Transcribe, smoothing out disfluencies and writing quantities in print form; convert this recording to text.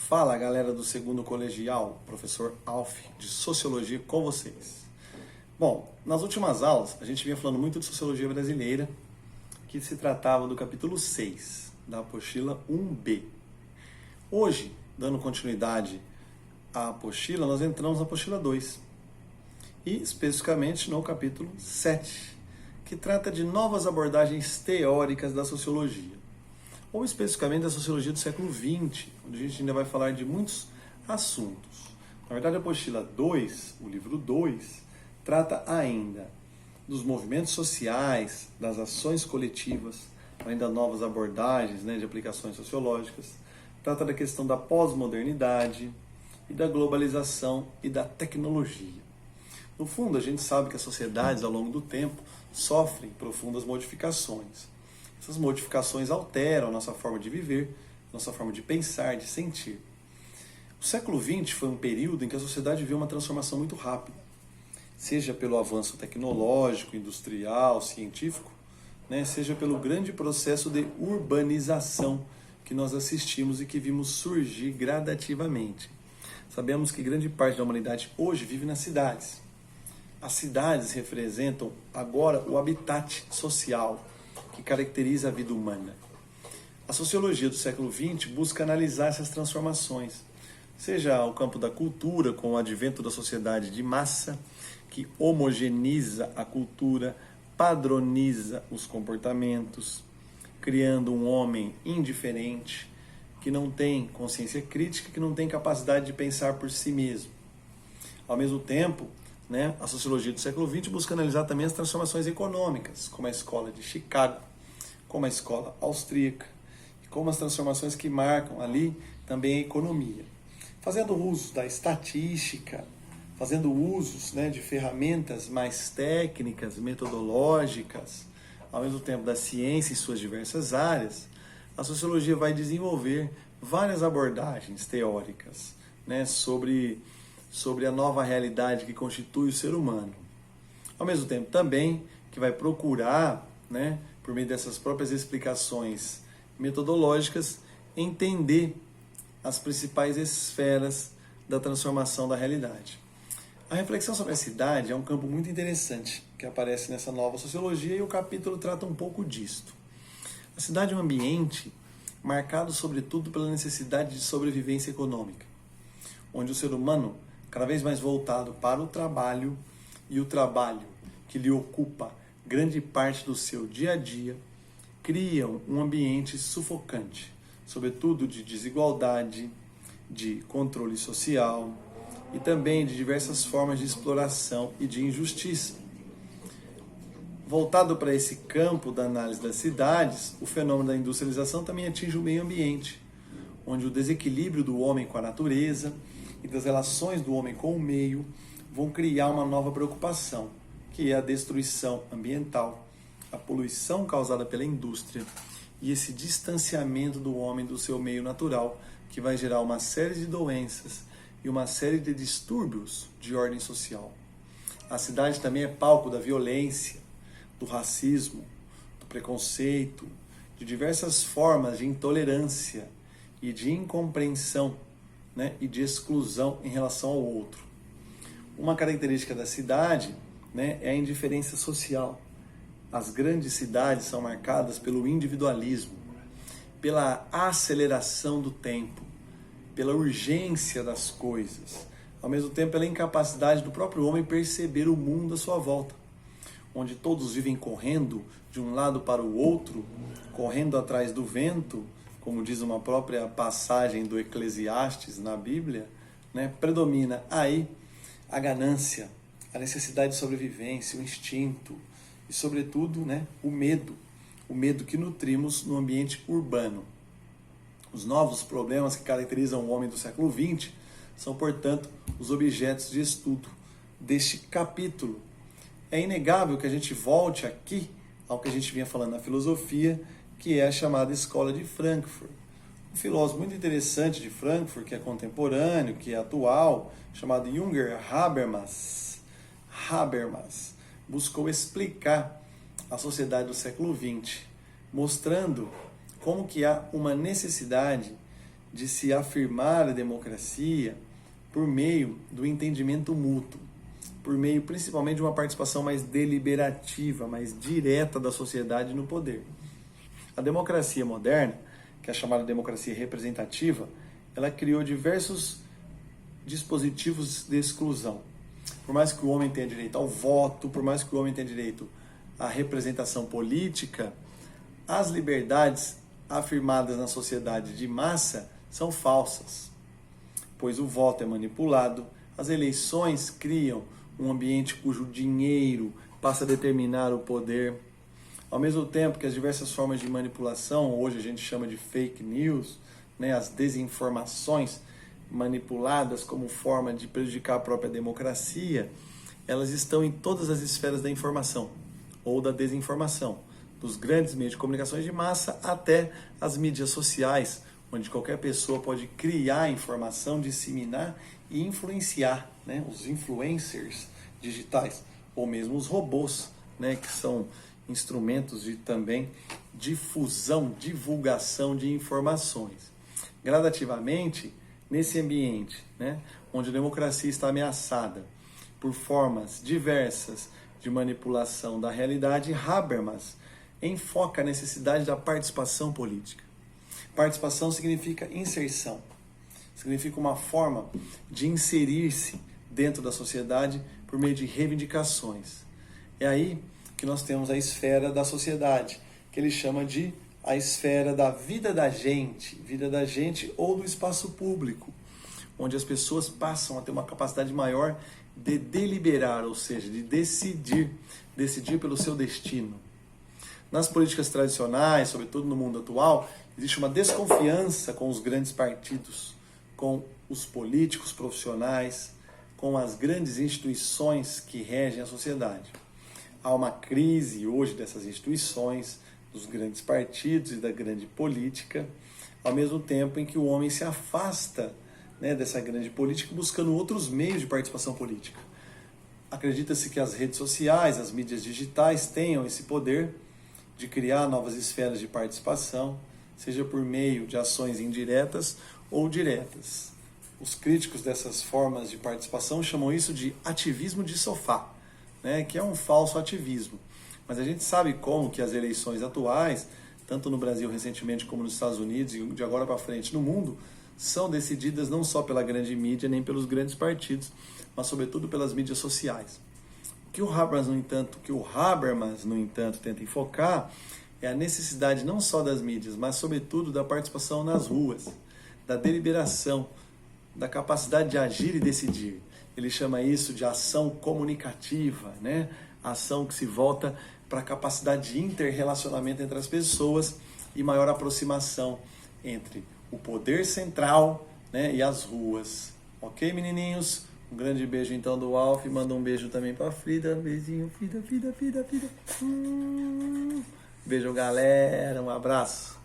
Fala galera do segundo colegial, professor Alf de Sociologia com vocês. Bom, nas últimas aulas a gente vinha falando muito de Sociologia Brasileira, que se tratava do capítulo 6 da apostila 1B. Hoje, dando continuidade à apostila, nós entramos na apostila 2 e especificamente no capítulo 7, que trata de novas abordagens teóricas da sociologia, ou especificamente da sociologia do século XX, onde a gente ainda vai falar de muitos assuntos. Na verdade, a apostila 2, o livro 2, trata ainda dos movimentos sociais, das ações coletivas, ainda novas abordagens, de aplicações sociológicas, trata da questão da pós-modernidade e da globalização e da tecnologia. No fundo, a gente sabe que as sociedades, ao longo do tempo, sofrem profundas modificações. Essas modificações alteram a nossa forma de viver, nossa forma de pensar, de sentir. O século XX foi um período em que a sociedade viveu uma transformação muito rápida, seja pelo avanço tecnológico, industrial, científico, seja pelo grande processo de urbanização que nós assistimos e que vimos surgir gradativamente. Sabemos que grande parte da humanidade hoje vive nas cidades. As cidades representam agora o habitat social que caracteriza a vida humana. A sociologia do século XX busca analisar essas transformações, seja o campo da cultura, com o advento da sociedade de massa, que homogeneiza a cultura, padroniza os comportamentos, criando um homem indiferente, que não tem consciência crítica, que não tem capacidade de pensar por si mesmo. Ao mesmo tempo, a sociologia do século XX busca analisar também as transformações econômicas, como a escola de Chicago, como a escola austríaca, e como as transformações que marcam ali também a economia. Fazendo uso da estatística, fazendo usos de ferramentas mais técnicas, metodológicas, ao mesmo tempo da ciência em suas diversas áreas, a sociologia vai desenvolver várias abordagens teóricas sobre a nova realidade que constitui o ser humano. Ao mesmo tempo também que vai procurar, por meio dessas próprias explicações metodológicas, entender as principais esferas da transformação da realidade. A reflexão sobre a cidade é um campo muito interessante que aparece nessa nova sociologia e o capítulo trata um pouco disto. A cidade é um ambiente marcado sobretudo pela necessidade de sobrevivência econômica, onde o ser humano, cada vez mais voltado para o trabalho, e o trabalho que lhe ocupa grande parte do seu dia a dia, criam um ambiente sufocante, sobretudo de desigualdade, de controle social e também de diversas formas de exploração e de injustiça. Voltado para esse campo da análise das cidades, o fenômeno da industrialização também atinge o meio ambiente, onde o desequilíbrio do homem com a natureza e das relações do homem com o meio vão criar uma nova preocupação, que é a destruição ambiental, a poluição causada pela indústria e esse distanciamento do homem do seu meio natural, que vai gerar uma série de doenças e uma série de distúrbios de ordem social. A cidade também é palco da violência, do racismo, do preconceito, de diversas formas de intolerância e de incompreensão, e de exclusão em relação ao outro. Uma característica da cidade é a indiferença social. As grandes cidades são marcadas pelo individualismo, pela aceleração do tempo, pela urgência das coisas, ao mesmo tempo pela incapacidade do próprio homem perceber o mundo à sua volta, onde todos vivem correndo de um lado para o outro, correndo atrás do vento, como diz uma própria passagem do Eclesiastes na Bíblia, predomina aí a ganância, a necessidade de sobrevivência, o instinto e, sobretudo, o medo que nutrimos no ambiente urbano. Os novos problemas que caracterizam o homem do século XX são, portanto, os objetos de estudo deste capítulo. É inegável que a gente volte aqui ao que a gente vinha falando na filosofia, que é a chamada Escola de Frankfurt. Um filósofo muito interessante de Frankfurt, que é contemporâneo, que é atual, chamado Jürgen Habermas, buscou explicar a sociedade do século XX, mostrando como que há uma necessidade de se afirmar a democracia por meio do entendimento mútuo, por meio principalmente de uma participação mais deliberativa, mais direta da sociedade no poder. A democracia moderna, que é chamada democracia representativa, ela criou diversos dispositivos de exclusão. Por mais que o homem tenha direito ao voto, por mais que o homem tenha direito à representação política, as liberdades afirmadas na sociedade de massa são falsas, pois o voto é manipulado, as eleições criam um ambiente cujo dinheiro passa a determinar o poder, ao mesmo tempo que as diversas formas de manipulação, hoje a gente chama de fake news, né, as desinformações manipuladas como forma de prejudicar a própria democracia, elas estão em todas as esferas da informação ou da desinformação, dos grandes meios de comunicações de massa até as mídias sociais, onde qualquer pessoa pode criar informação, disseminar e influenciar, né, os influencers digitais, ou mesmo os robôs, né, que são instrumentos de também difusão, divulgação de informações. Gradativamente, nesse ambiente, né, onde a democracia está ameaçada por formas diversas de manipulação da realidade, Habermas enfoca a necessidade da participação política. Participação significa inserção, significa uma forma de inserir-se dentro da sociedade por meio de reivindicações. É aí que nós temos a esfera da sociedade, que ele chama de a esfera da vida da gente ou do espaço público, onde as pessoas passam a ter uma capacidade maior de deliberar, ou seja, de decidir pelo seu destino. Nas políticas tradicionais, sobretudo no mundo atual, existe uma desconfiança com os grandes partidos, com os políticos profissionais, com as grandes instituições que regem a sociedade. Há uma crise hoje dessas instituições, dos grandes partidos e da grande política, ao mesmo tempo em que o homem se afasta, né, dessa grande política buscando outros meios de participação política. Acredita-se que as redes sociais, as mídias digitais tenham esse poder de criar novas esferas de participação, seja por meio de ações indiretas ou diretas. Os críticos dessas formas de participação chamam isso de ativismo de sofá, né, que é um falso ativismo. Mas a gente sabe como que as eleições atuais, tanto no Brasil recentemente como nos Estados Unidos e de agora para frente no mundo, são decididas não só pela grande mídia, nem pelos grandes partidos, mas sobretudo pelas mídias sociais. O que o Habermas, no entanto, tenta enfocar é a necessidade não só das mídias, mas sobretudo da participação nas ruas, da deliberação, da capacidade de agir e decidir. Ele chama isso de ação comunicativa, né? Ação que se volta para a capacidade de interrelacionamento entre as pessoas e maior aproximação entre o poder central, né, e as ruas. Ok, menininhos? Um grande beijo então do Alf. Manda um beijo também para a Frida. Beijinho, Frida. Beijo, galera. Um abraço.